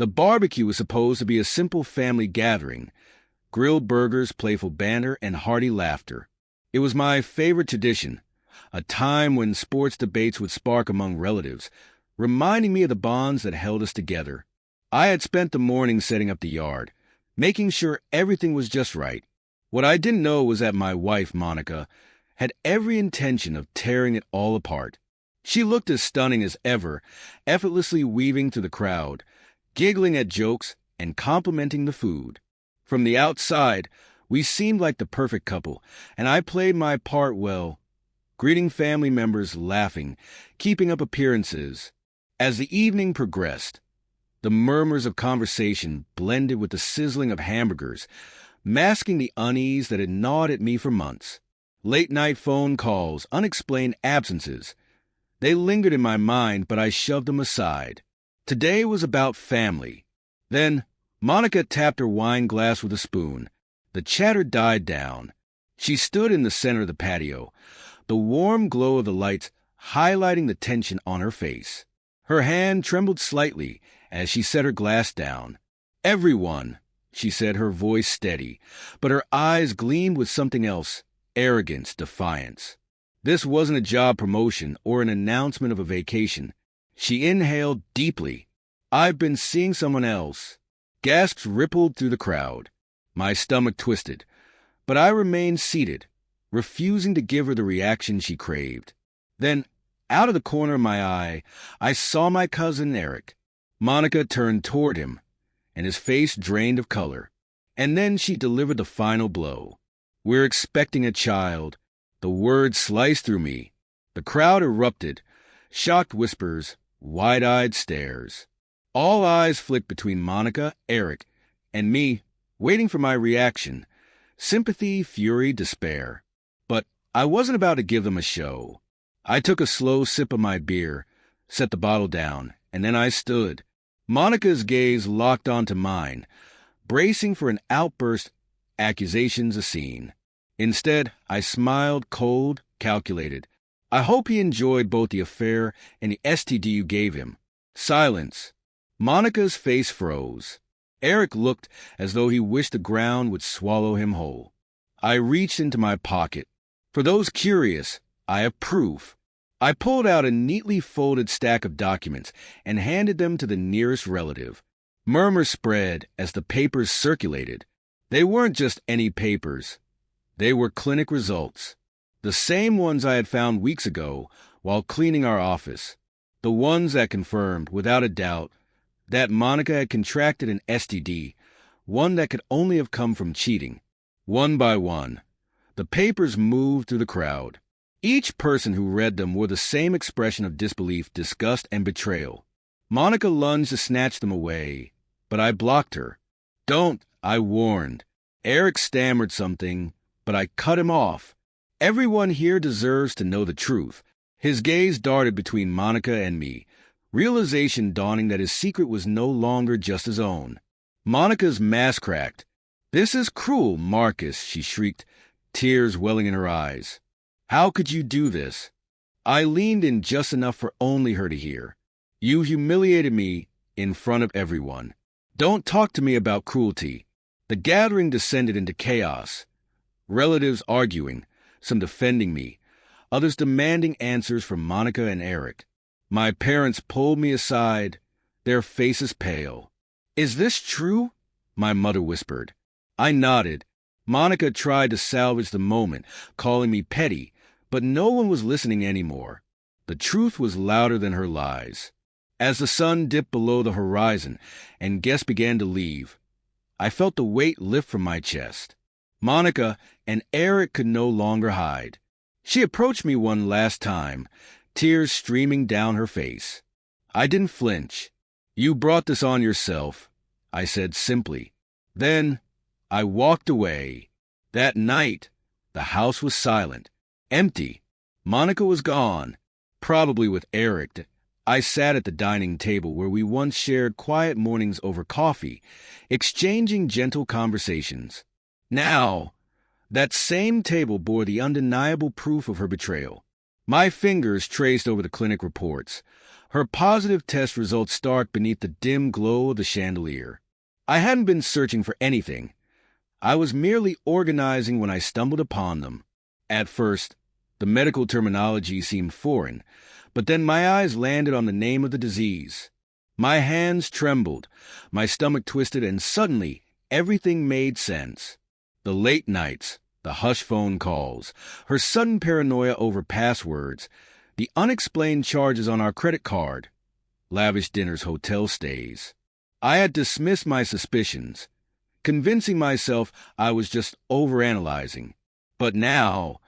The barbecue was supposed to be a simple family gathering: grilled burgers, playful banter, and hearty laughter. It was my favorite tradition, a time when sports debates would spark among relatives, reminding me of the bonds that held us together. I had spent the morning setting up the yard, making sure everything was just right. What I didn't know was that my wife, Monica, had every intention of tearing it all apart. She looked as stunning as ever, effortlessly weaving through the crowd, giggling at jokes and complimenting the food. From the outside, we seemed like the perfect couple, and I played my part well, greeting family members, laughing, keeping up appearances. As the evening progressed, the murmurs of conversation blended with the sizzling of hamburgers, masking the unease that had gnawed at me for months. Late-night phone calls, unexplained absences. They lingered in my mind, but I shoved them aside. Today was about family. Then, Monica tapped her wine glass with a spoon. The chatter died down. She stood in the center of the patio, the warm glow of the lights highlighting the tension on her face. Her hand trembled slightly as she set her glass down. "Everyone," she said, her voice steady, but her eyes gleamed with something else: arrogance, defiance. This wasn't a job promotion or an announcement of a vacation. She inhaled deeply. "I've been seeing someone else." Gasps rippled through the crowd. My stomach twisted, but I remained seated, refusing to give her the reaction she craved. Then, out of the corner of my eye, I saw my cousin Eric. Monica turned toward him, and his face drained of color. And then she delivered the final blow. "We're expecting a child." The words sliced through me. The crowd erupted, shocked whispers, wide-eyed stares. All eyes flicked between Monica, Eric, and me, waiting for my reaction. Sympathy, fury, despair. But I wasn't about to give them a show. I took a slow sip of my beer, set the bottle down, and then I stood. Monica's gaze locked onto mine, bracing for an outburst, accusations, a scene. Instead, I smiled, cold, calculated. "I hope he enjoyed both the affair and the STD you gave him." Silence. Monica's face froze. Eric looked as though he wished the ground would swallow him whole. I reached into my pocket. For those curious, I have proof. I pulled out a neatly folded stack of documents and handed them to the nearest relative. Murmurs spread as the papers circulated. They weren't just any papers. They were clinic results. The same ones I had found weeks ago while cleaning our office. The ones that confirmed, without a doubt, that Monica had contracted an STD, one that could only have come from cheating. One by one, the papers moved through the crowd. Each person who read them wore the same expression of disbelief, disgust, and betrayal. Monica lunged to snatch them away, but I blocked her. "Don't," I warned. Eric stammered something, but I cut him off. "Everyone here deserves to know the truth." His gaze darted between Monica and me, realization dawning that his secret was no longer just his own. Monica's mask cracked. "This is cruel, Marcus," she shrieked, tears welling in her eyes. "How could you do this?" I leaned in just enough for only her to hear. "You humiliated me in front of everyone. Don't talk to me about cruelty." The gathering descended into chaos. Relatives arguing, some defending me, others demanding answers from Monica and Eric. My parents pulled me aside, their faces pale. "Is this true?" my mother whispered. I nodded. Monica tried to salvage the moment, calling me petty, but no one was listening anymore. The truth was louder than her lies. As the sun dipped below the horizon and guests began to leave, I felt the weight lift from my chest. Monica and Eric could no longer hide. She approached me one last time, tears streaming down her face. I didn't flinch. "You brought this on yourself," I said simply. Then I walked away. That night, the house was silent, empty. Monica was gone, probably with Eric. I sat at the dining table where we once shared quiet mornings over coffee, exchanging gentle conversations. Now, that same table bore the undeniable proof of her betrayal. My fingers traced over the clinic reports. Her positive test results stark beneath the dim glow of the chandelier. I hadn't been searching for anything. I was merely organizing when I stumbled upon them. At first, the medical terminology seemed foreign, but then my eyes landed on the name of the disease. My hands trembled, my stomach twisted, and suddenly everything made sense. The late nights, the hush phone calls, her sudden paranoia over passwords, the unexplained charges on our credit card, lavish dinners, hotel stays. I had dismissed my suspicions, convincing myself I was just overanalyzing. But now,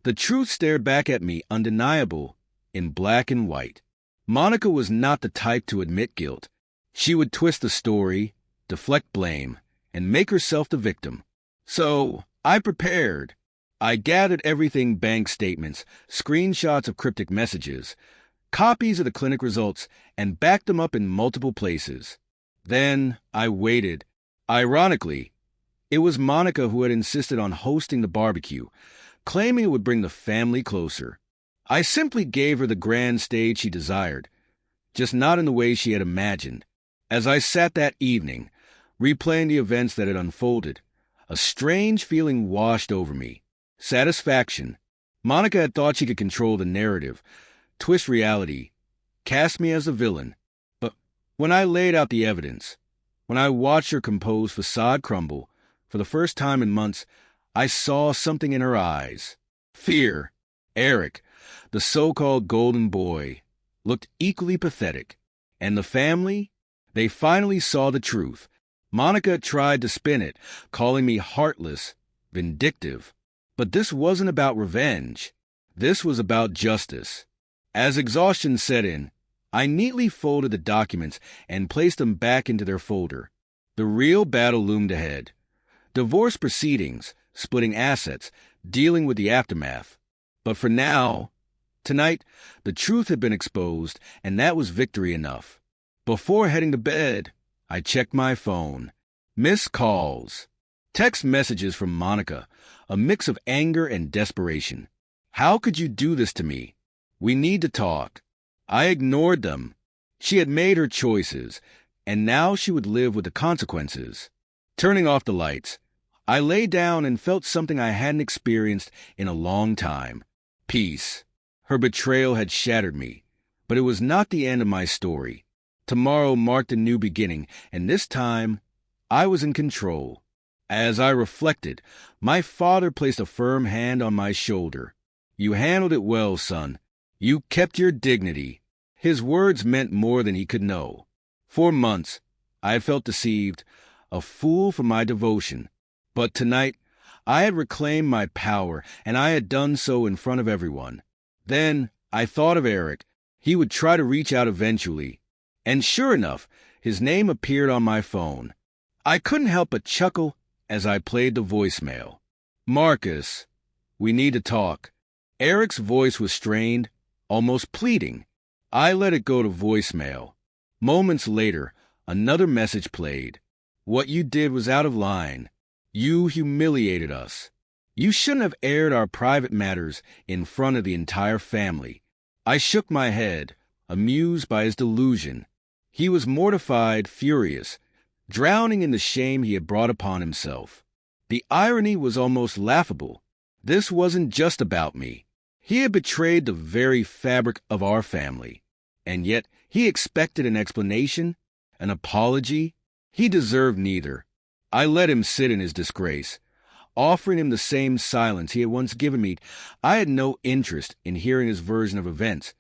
the truth stared back at me, undeniable, in black and white. Monica was not the type to admit guilt. She would twist the story, deflect blame, and make herself the victim. So, I prepared. I gathered everything: bank statements, screenshots of cryptic messages, copies of the clinic results, and backed them up in multiple places. Then I waited. Ironically, it was Monica who had insisted on hosting the barbecue, claiming it would bring the family closer. I simply gave her the grand stage she desired, just not in the way she had imagined. As I sat that evening, replaying the events that had unfolded, a strange feeling washed over me. Satisfaction. Monica had thought she could control the narrative, twist reality, cast me as a villain. But when I laid out the evidence, when I watched her composed facade crumble, for the first time in months, I saw something in her eyes. Fear. Eric, the so-called golden boy, looked equally pathetic. And the family? They finally saw the truth. Monica tried to spin it, calling me heartless, vindictive. But this wasn't about revenge. This was about justice. As exhaustion set in, I neatly folded the documents and placed them back into their folder. The real battle loomed ahead. Divorce proceedings, splitting assets, dealing with the aftermath. But for now, tonight, the truth had been exposed, and that was victory enough. Before heading to bed, I checked my phone. Missed calls. Text messages from Monica, a mix of anger and desperation. How could you do this to me? We need to talk. I ignored them. She had made her choices, and now she would live with the consequences. Turning off the lights, I lay down and felt something I hadn't experienced in a long time. Peace. Her betrayal had shattered me, but it was not the end of my story. Tomorrow marked a new beginning, and this time, I was in control. As I reflected, my father placed a firm hand on my shoulder. You handled it well, son. You kept your dignity. His words meant more than he could know. For months, I had felt deceived, a fool for my devotion. But tonight, I had reclaimed my power, and I had done so in front of everyone. Then I thought of Eric. He would try to reach out eventually. And sure enough, his name appeared on my phone. I couldn't help but chuckle as I played the voicemail. Marcus, we need to talk. Eric's voice was strained, almost pleading. I let it go to voicemail. Moments later, another message played. What you did was out of line. You humiliated us. You shouldn't have aired our private matters in front of the entire family. I shook my head, amused by his delusion. He was mortified, furious, drowning in the shame he had brought upon himself. The irony was almost laughable. This wasn't just about me. He had betrayed the very fabric of our family. And yet he expected an explanation, an apology. He deserved neither. I let him sit in his disgrace, offering him the same silence he had once given me. I had no interest in hearing his version of events,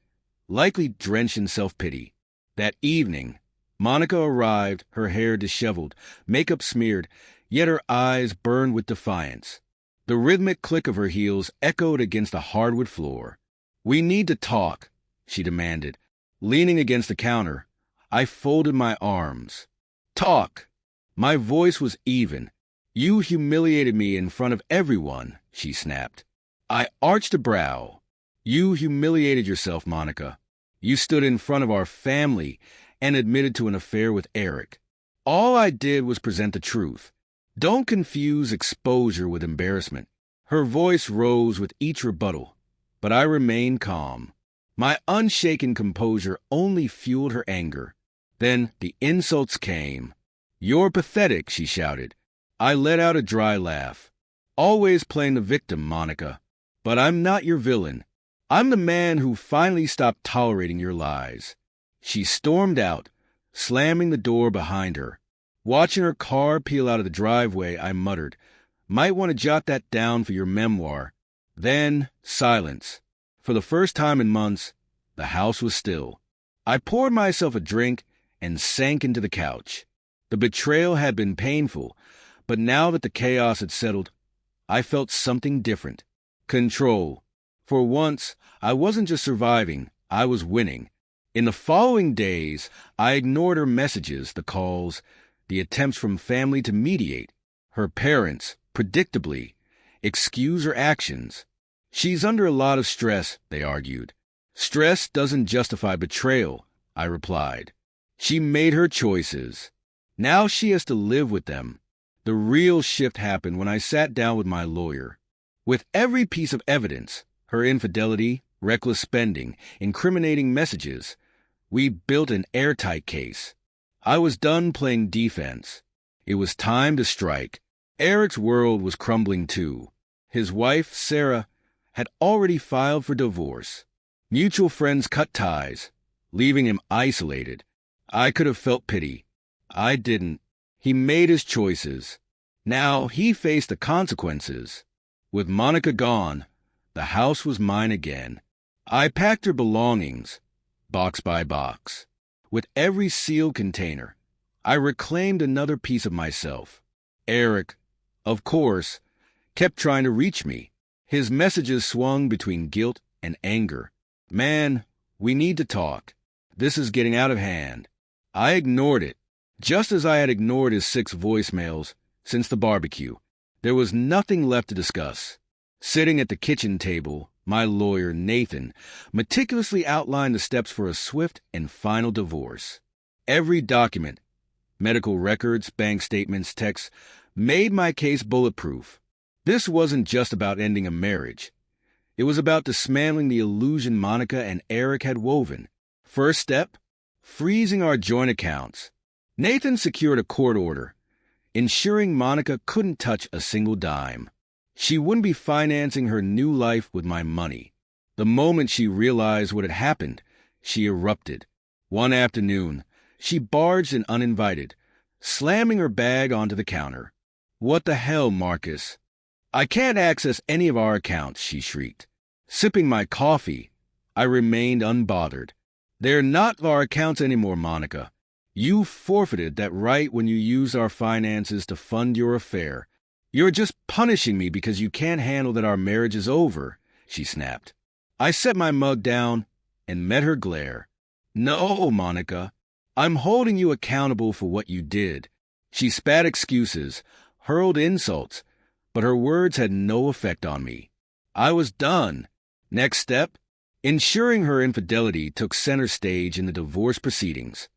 likely drenched in self-pity. That evening, Monica arrived, her hair disheveled, makeup smeared, yet her eyes burned with defiance. The rhythmic click of her heels echoed against the hardwood floor. We need to talk, she demanded. Leaning against the counter, I folded my arms. Talk. My voice was even. You humiliated me in front of everyone, she snapped. I arched a brow. You humiliated yourself, Monica. You stood in front of our family and admitted to an affair with Eric. All I did was present the truth. Don't confuse exposure with embarrassment. Her voice rose with each rebuttal. but I remained calm. My unshaken composure only fueled her anger. Then the insults came. "You're pathetic," she shouted. I let out a dry laugh. "Always playing the victim, Monica. But I'm not your villain. I'm the man who finally stopped tolerating your lies." She stormed out, slamming the door behind her. Watching her car peel out of the driveway, I muttered, "Might want to jot that down for your memoir." Then, silence. For the first time in months, the house was still. I poured myself a drink and sank into the couch. The betrayal had been painful, but now that the chaos had settled, I felt something different. Control. For once, I wasn't just surviving, I was winning. In the following days, I ignored her messages, the calls, the attempts from family to mediate. Her parents, predictably, excuse her actions. "She's under a lot of stress," they argued. "Stress doesn't justify betrayal," I replied. "She made her choices. Now she has to live with them." The real shift happened when I sat down with my lawyer. With every piece of evidence, her infidelity, reckless spending, incriminating messages, we built an airtight case. I was done playing defense. It was time to strike. Eric's world was crumbling too. His wife, Sarah, had already filed for divorce. Mutual friends cut ties, leaving him isolated. I could have felt pity. I didn't. He made his choices. Now he faced the consequences. With Monica gone, the house was mine again. I packed her belongings, box by box. With every sealed container, I reclaimed another piece of myself. Eric, of course, kept trying to reach me. His messages swung between guilt and anger. "Man, we need to talk. This is getting out of hand." I ignored it, just as I had ignored his 6 voicemails since the barbecue. There was nothing left to discuss. Sitting at the kitchen table, my lawyer, Nathan, meticulously outlined the steps for a swift and final divorce. Every document, medical records, bank statements, texts, made my case bulletproof. This wasn't just about ending a marriage. It was about dismantling the illusion Monica and Eric had woven. First step, freezing our joint accounts. Nathan secured a court order, ensuring Monica couldn't touch a single dime. She wouldn't be financing her new life with my money. The moment she realized what had happened, she erupted. One afternoon, she barged in uninvited, slamming her bag onto the counter. "What the hell, Marcus? I can't access any of our accounts," she shrieked. Sipping my coffee, I remained unbothered. "They're not our accounts anymore, Monica. You forfeited that right when you used our finances to fund your affair. You're just punishing me because you can't handle that our marriage is over," she snapped. I set my mug down and met her glare. "No, Monica. I'm holding you accountable for what you did." She spat excuses, hurled insults, but her words had no effect on me. I was done. Next step, ensuring her infidelity took center stage in the divorce proceedings.